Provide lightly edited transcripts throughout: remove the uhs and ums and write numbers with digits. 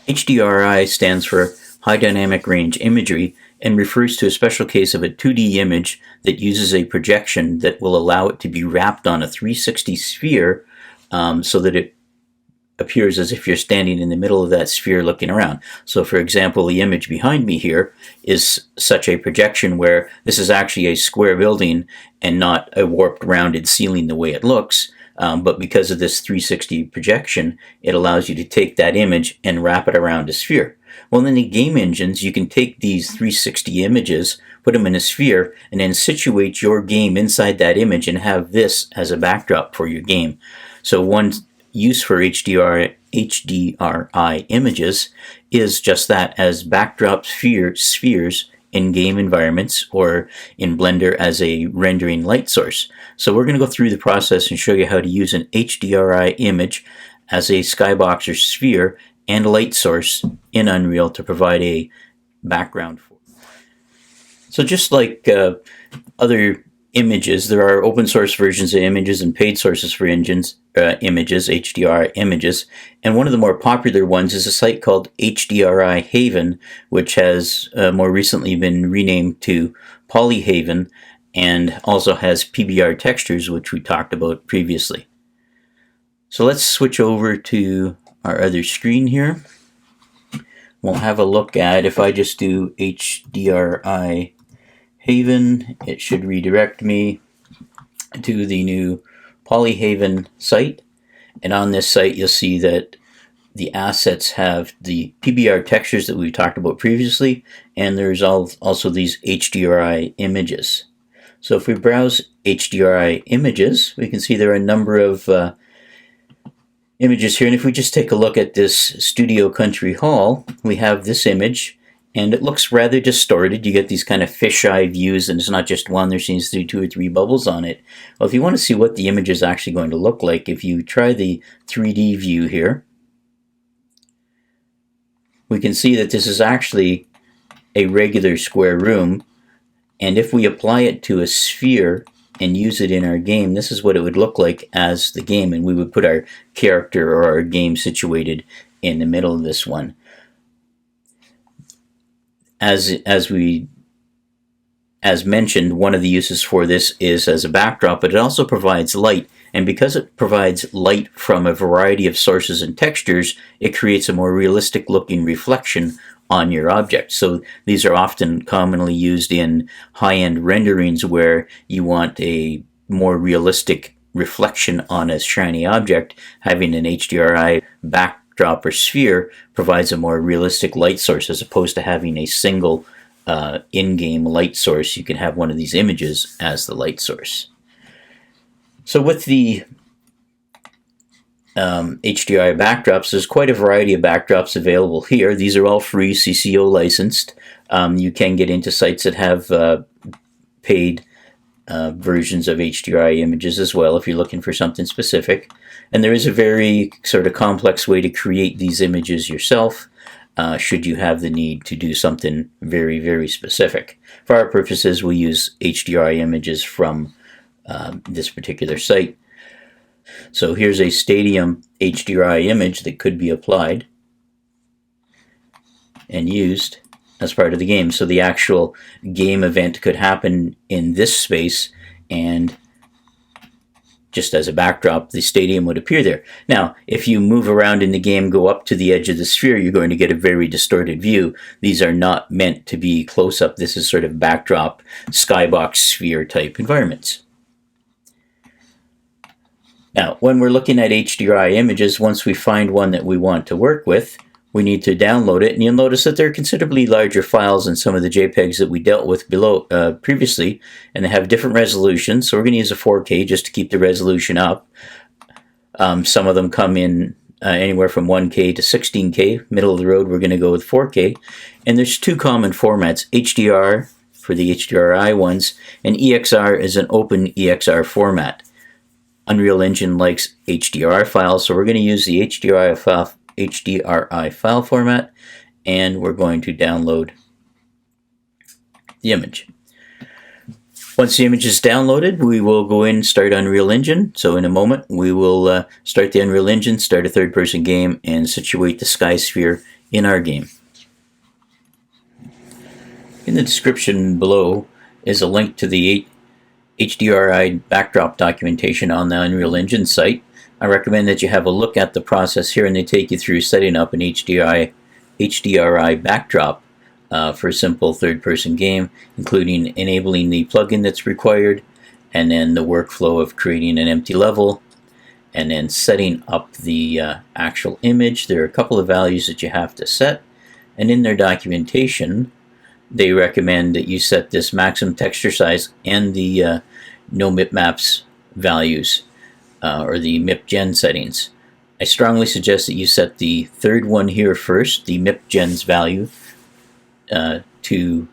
HDRI stands for High Dynamic Range Imagery and refers to a special case of a 2D image that uses a projection that will allow it to be wrapped on a 360 sphere so that it appears as if you're standing in the middle of that sphere looking around. So for example, the image behind me here is such a projection where this is actually a square building and not a warped rounded ceiling the way it looks. But because of this 360 projection, it allows you to take that image and wrap it around a sphere. Well, in the game engines, you can take these 360 images, put them in a sphere, and then situate your game inside that image and have this as a backdrop for your game. So one use for HDRI images is just that, as backdrop spheres in game environments or in Blender as a rendering light source. So we're going to go through the process and show you how to use an HDRI image as a skybox or sphere and a light source in Unreal to provide a background for. So just like other images, there are open source versions of images and paid sources for images, HDRI images, and one of the more popular ones is a site called hdrihaven, which has more recently been renamed to palyerstart and also has PBR textures, which we talked about previously. So let's switch over to our other screen here. We'll have a look at, if I just do hdrihaven, it should redirect me to the new palyerstart site. And on this site, you'll see that the assets have the PBR textures that we talked about previously, and there's also these HDRI images. So if we browse HDRI images, we can see there are a number of images here. And if we just take a look at this Studio Country Hall, we have this image, and it looks rather distorted. You get these kind of fisheye views, and it's not just one, there seems to be 2 or 3 bubbles on it. Well, if you want to see what the image is actually going to look like, if you try the 3D view here, we can see that this is actually a regular square room, and if we apply it to a sphere and use it in our game, this is what it would look like as the game, and we would put our character or our game situated in the middle of this one. As mentioned, one of the uses for this is as a backdrop, but it also provides light, and because it provides light from a variety of sources and textures, it creates a more realistic looking reflection on your object. So these are often commonly used in high-end renderings where you want a more realistic reflection on a shiny object. Having an HDRI backdrop or sphere provides a more realistic light source as opposed to having a single in-game light source. You can have one of these images as the light source. So with the HDRI backdrops, there's quite a variety of backdrops available here. These are all free, CC0 licensed. You can get into sites that have paid versions of HDRI images as well if you're looking for something specific. And there is a very sort of complex way to create these images yourself, should you have the need to do something very, very specific. For our purposes, we'll use HDRI images from this particular site. So here's a stadium HDRI image that could be applied and used as part of the game. So the actual game event could happen in this space, and just as a backdrop, the stadium would appear there. Now, if you move around in the game, go up to the edge of the sphere, you're going to get a very distorted view. These are not meant to be close-up. This is sort of backdrop, skybox, sphere type environments. Now, when we're looking at HDRI images, once we find one that we want to work with, we need to download it, and you'll notice that they're considerably larger files than some of the JPEGs that we dealt with below previously, and they have different resolutions. So we're going to use a 4K just to keep the resolution up. Some of them come in anywhere from 1K to 16K. Middle of the road, we're going to go with 4K. And there's 2 common formats, HDR for the HDRI ones, and EXR is an open EXR format. Unreal Engine likes HDRI files, so we're going to use the HDRI file format, and we're going to download the image. Once the image is downloaded, we will go in and start Unreal Engine. So in a moment, we will start the Unreal Engine, start a third-person game, and situate the sky sphere in our game. In the description below is a link to the HDRI backdrop documentation on the Unreal Engine site. I recommend that you have a look at the process here, and they take you through setting up an HDRI backdrop for a simple third-person game, including enabling the plugin that's required, and then the workflow of creating an empty level, and then setting up the actual image. There are a couple of values that you have to set, and in their documentation they recommend that you set this maximum texture size and the no mip maps values, or the mip gen settings. I strongly suggest that you set the third one here first, the mip gens value, to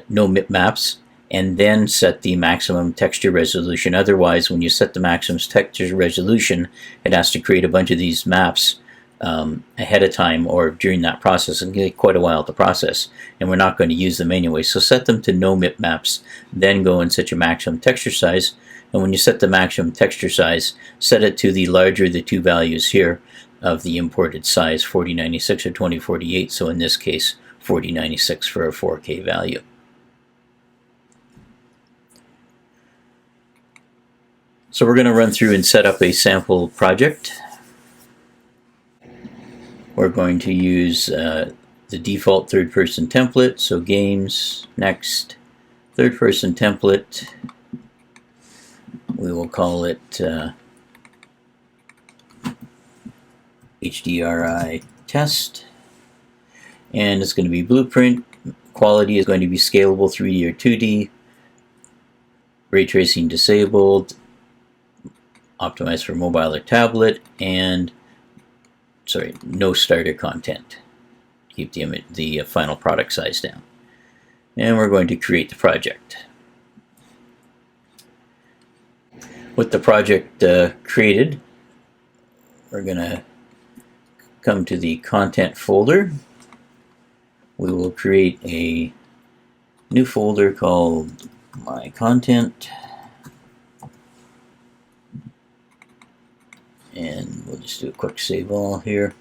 no mip maps, and then set the maximum texture resolution. Otherwise, when you set the maximum texture resolution, it has to create a bunch of these maps ahead of time or during that process, and take quite a while to process, and we're not going to use them anyway. So set them to no mip maps, then go and set your maximum texture size. And when you set the maximum texture size, set it to the larger of the two values here of the imported size, 4096 or 2048. So in this case, 4096 for a 4K value. So we're going to run through and set up a sample project. We're going to use the default third-person template. So games, next, third-person template. We will call it HDRI test. And it's going to be blueprint. Quality is going to be scalable 3D or 2D. Ray tracing disabled. Optimized for mobile or tablet. And no starter content. Keep the final product size down. And we're going to create the project. With the project created, we're going to come to the content folder. We will create a new folder called My Content. And we'll just do a quick save all here.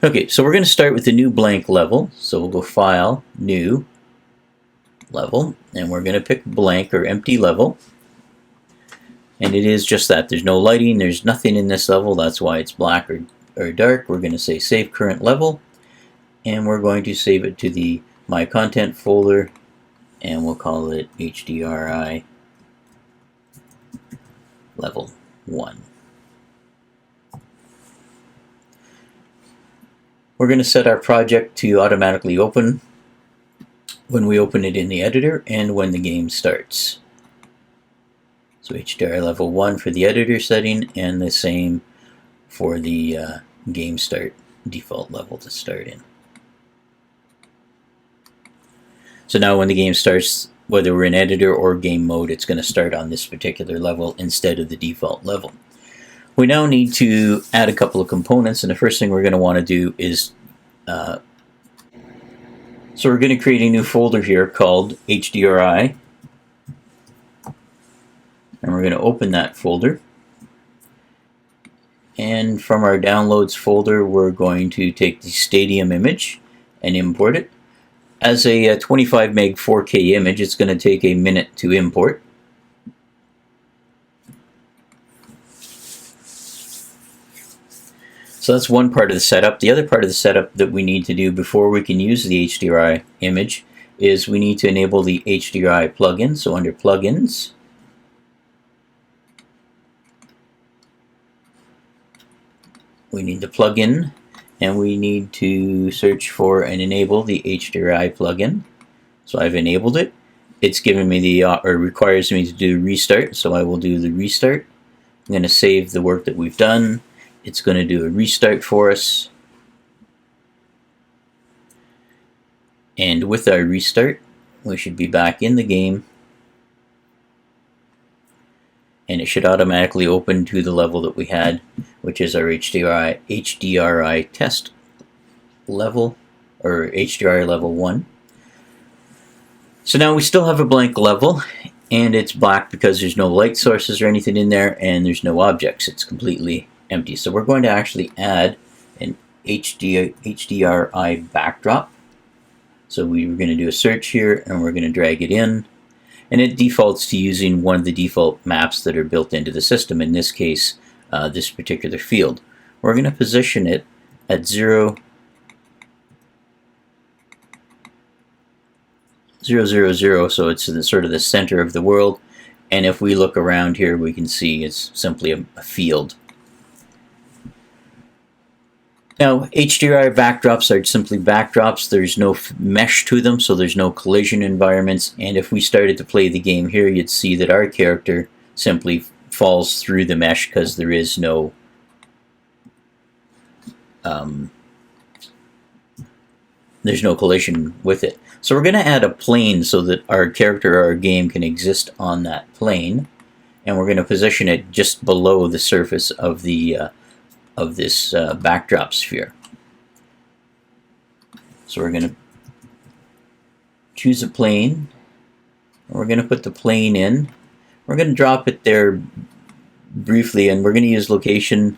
Okay, so we're going to start with a new blank level. So we'll go File, New, Level, and we're going to pick blank or empty level. And it is just that. There's no lighting, there's nothing in this level. That's why it's black or dark. We're going to say Save Current Level. And we're going to save it to the My Content folder. And we'll call it HDRI Level 1. We're going to set our project to automatically open when we open it in the editor and when the game starts. So HDRI level 1 for the editor setting, and the same for the game start default level to start in. So now when the game starts, whether we're in editor or game mode, it's going to start on this particular level instead of the default level. We now need to add a couple of components, and the first thing we're going to want to do is so we're going to create a new folder here called HDRI. And we're going to open that folder. And from our downloads folder, we're going to take the Stadium image and import it. As a 25 meg 4K image, it's going to take a minute to import. So that's one part of the setup. The other part of the setup that we need to do before we can use the HDRI image is we need to enable the HDRI plugin. So under Plugins, we need the plugin, and we need to search for and enable the HDRI plugin. So I've enabled it. It's given me the, or requires me to do restart, so I will do the restart. I'm going to save the work that we've done. It's going to do a restart for us. And with our restart, we should be back in the game. And it should automatically open to the level that we had, which is our HDRI test level, or HDRI level 1. So now we still have a blank level, and it's black because there's no light sources or anything in there, and there's no objects. It's completely empty. So we're going to actually add HDRI backdrop. So we're going to do a search here and we're going to drag it in, and it defaults to using one of the default maps that are built into the system, in this case this particular field. We're going to position it at 0, 0, 0, 0, so it's in sort of the center of the world, and if we look around here we can see it's simply a field. Now, HDRI backdrops are simply backdrops. There's no mesh to them, so there's no collision environments. And if we started to play the game here, you'd see that our character simply falls through the mesh because there is no there's no collision with it. So we're going to add a plane so that our character or our game can exist on that plane, and we're going to position it just below the surface of the of this backdrop sphere. So we're going to choose a plane. We're going to put the plane in. We're going to drop it there briefly, and we're going to use location,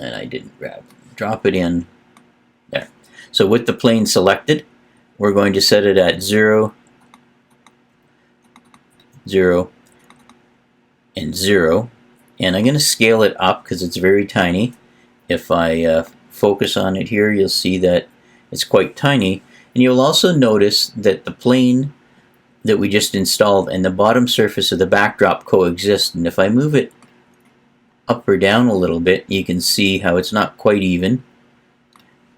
and I didn't drop it in there. So with the plane selected, we're going to set it at 0, 0, and 0. And I'm going to scale it up because it's very tiny. If I focus on it here, you'll see that it's quite tiny. And you'll also notice that the plane that we just installed and the bottom surface of the backdrop coexist. And if I move it up or down a little bit, you can see how it's not quite even.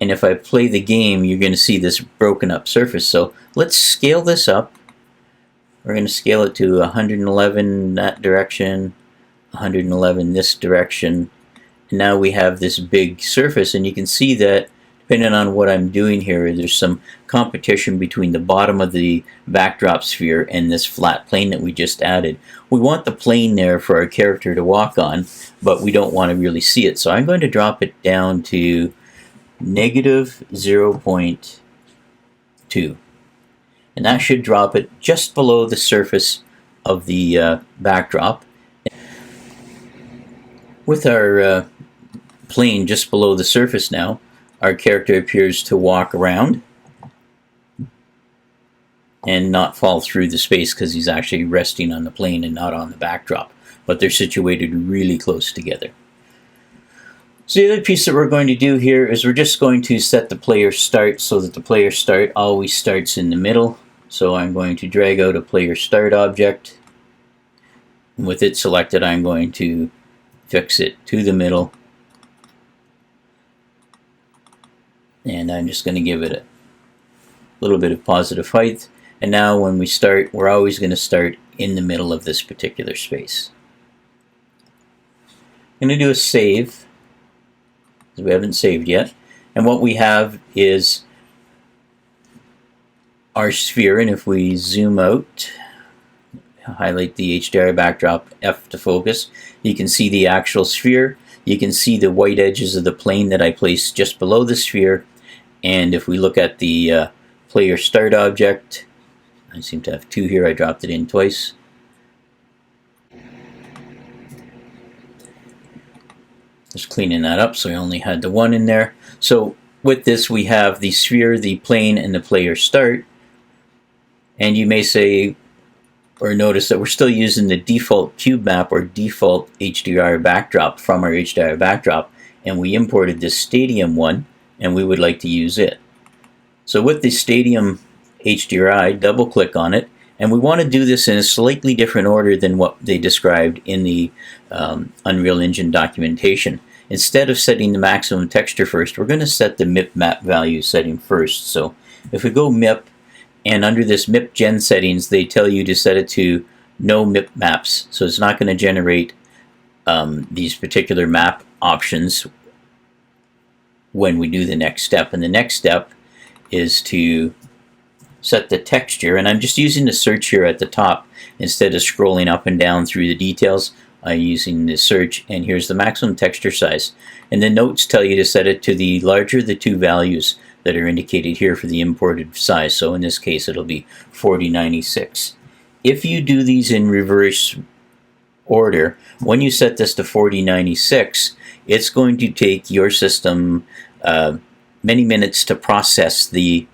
And if I play the game, you're going to see this broken up surface. So let's scale this up. We're going to scale it to 111 that direction, 111 this direction, and now we have this big surface, and you can see that depending on what I'm doing here, there's some competition between the bottom of the backdrop sphere and this flat plane that we just added. We want the plane there for our character to walk on, but we don't want to really see it, so I'm going to drop it down to negative 0.2, and that should drop it just below the surface of the backdrop. With our plane just below the surface now, our character appears to walk around and not fall through the space because he's actually resting on the plane and not on the backdrop, but they're situated really close together. So the other piece that we're going to do here is we're just going to set the player start so that the player start always starts in the middle. So I'm going to drag out a player start object, and with it selected I'm going to fix it to the middle, and I'm just going to give it a little bit of positive height, and now when we start, we're always going to start in the middle of this particular space. I'm going to do a save because we haven't saved yet, and what we have is our sphere, and if we zoom out, highlight the HDRI backdrop, F to focus, you can see the actual sphere. You can see the white edges of the plane that I placed just below the sphere, and if we look at the player start object, I seem to have two here, I dropped it in twice. Just cleaning that up so I only had the one in there. So with this we have the sphere, the plane, and the player start, and you may say or notice that we're still using the default cube map or default HDRI backdrop from our HDRI backdrop, and we imported this stadium one and we would like to use it. So with the stadium HDRI, double click on it, and we want to do this in a slightly different order than what they described in the Unreal Engine documentation. Instead of setting the maximum texture first, we're going to set the MIP map value setting first. So if we go MIP, and under this MIP gen settings, they tell you to set it to no MIP maps. So it's not going to generate these particular map options when we do the next step. And the next step is to set the texture. And I'm just using the search here at the top. Instead of scrolling up and down through the details, I'm using the search, and here's the maximum texture size. And the notes tell you to set it to the larger the two values that are indicated here for the imported size. So in this case it'll be 4096. If you do these in reverse order, when you set this to 4096, it's going to take your system many minutes to process the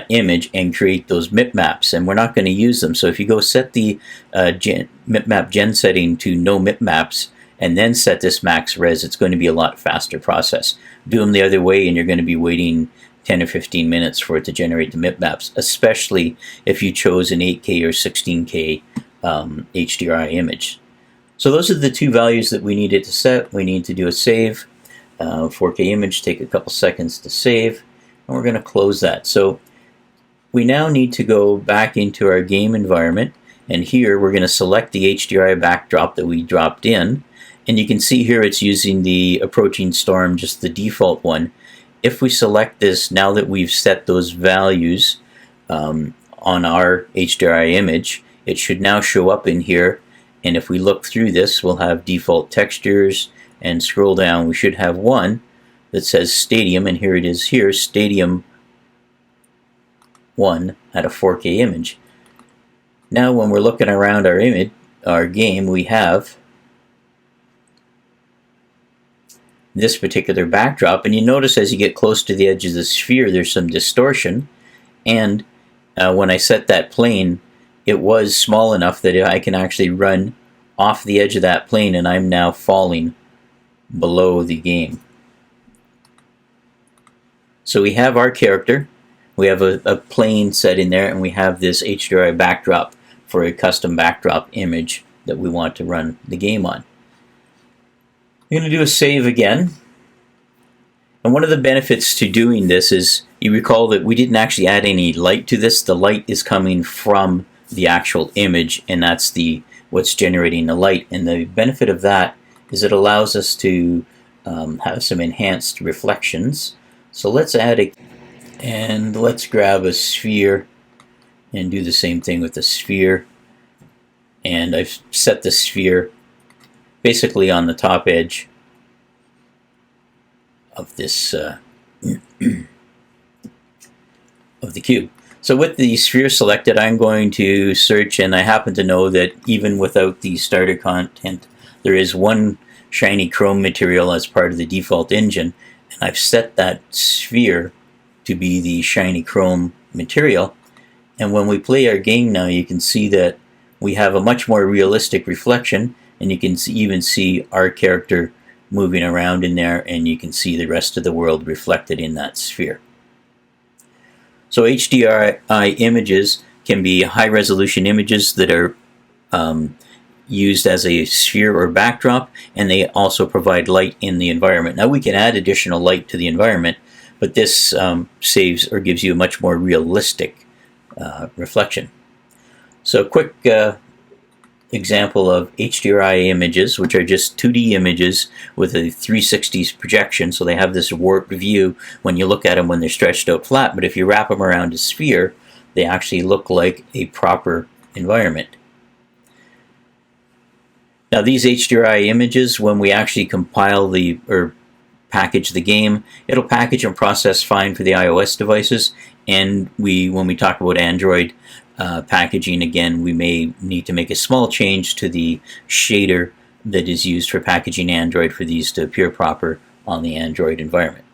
image and create those mipmaps, and we're not going to use them. So if you go set the mipmap gen setting to no mipmaps and then set this max res, it's going to be a lot faster process. Do them the other way and you're going to be waiting 10 or 15 minutes for it to generate the mipmaps, especially if you chose an 8K or 16K HDRI image. So those are the two values that we needed to set. We need to do a save. 4K image, take a couple seconds to save, and we're going to close that. So we now need to go back into our game environment, and here we're going to select the HDRI backdrop that we dropped in, and you can see here it's using the approaching storm, just the default one. If we select this, now that we've set those values on our HDRI image, it should now show up in here, and if we look through this, we'll have default textures, and scroll down, we should have one that says Stadium, and here it is here, Stadium 1 at a 4K image. Now when we're looking around our image, our game, we have this particular backdrop, and you notice as you get close to the edge of the sphere there's some distortion, and when I set that plane, it was small enough that I can actually run off the edge of that plane, and I'm now falling below the game. So we have our character, we have a plane set in there, and we have this HDRI backdrop for a custom backdrop image that we want to run the game on. I'm going to do a save again. And one of the benefits to doing this is, you recall that we didn't actually add any light to this. The light is coming from the actual image, and that's what's generating the light. And the benefit of that is it allows us to have some enhanced reflections. So let's add and let's grab a sphere and do the same thing with the sphere. And I've set the sphere basically on the top edge of this of the cube. So with the sphere selected, I'm going to search, and I happen to know that even without the starter content, there is one shiny chrome material as part of the default engine, and I've set that sphere to be the shiny chrome material. And when we play our game now, you can see that we have a much more realistic reflection, and you can even see our character moving around in there, and you can see the rest of the world reflected in that sphere. So HDRI images can be high-resolution images that are used as a sphere or backdrop, and they also provide light in the environment. Now we can add additional light to the environment, but this saves or gives you a much more realistic reflection. So a quick example of HDRI images, which are just 2D images with a 360 projection, so they have this warped view when you look at them when they're stretched out flat, but if you wrap them around a sphere, they actually look like a proper environment. Now these HDRI images, when we actually compile or package the game, it'll package and process fine for the iOS devices, and when we talk about Android packaging, again, we may need to make a small change to the shader that is used for packaging Android for these to appear proper on the Android environment.